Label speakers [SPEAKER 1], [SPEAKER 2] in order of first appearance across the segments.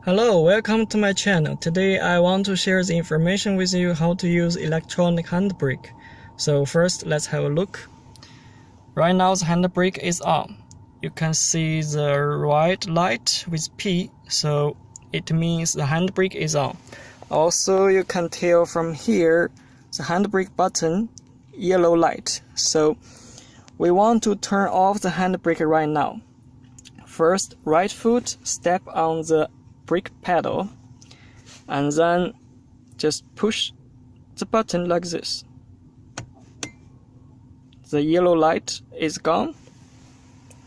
[SPEAKER 1] Hello, welcome to my channel. Today I want to share the information with you how to use electronic handbrake. So first let's have a look. Right now the handbrake is on. You can see the white light with P, so it means the handbrake is on. Also you can tell from here the handbrake button yellow light. So we want to turn off the handbrake right now. First, right foot step on the brake pedal and then just push the button like this. The yellow light is gone,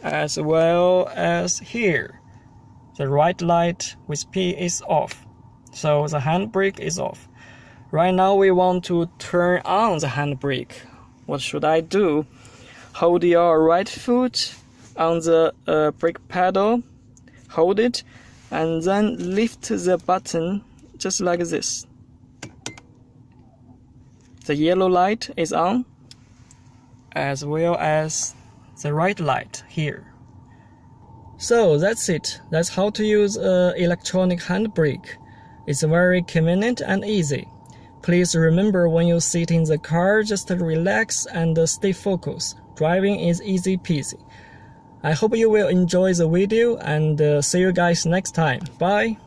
[SPEAKER 1] as well as here. The right light with P is off, so the handbrake is off. Right now we want to turn on the handbrake. What should I do? Hold your right foot on the brake pedal, hold it, and then lift the button just like this. The yellow light is on, as well as the right light here. So that's it. That's how to use electronic handbrake. It's very convenient and easy. Please remember, when you sit in the car, just relax and stay focused. Driving is easy peasy. I hope you will enjoy the video and see you guys next time. Bye!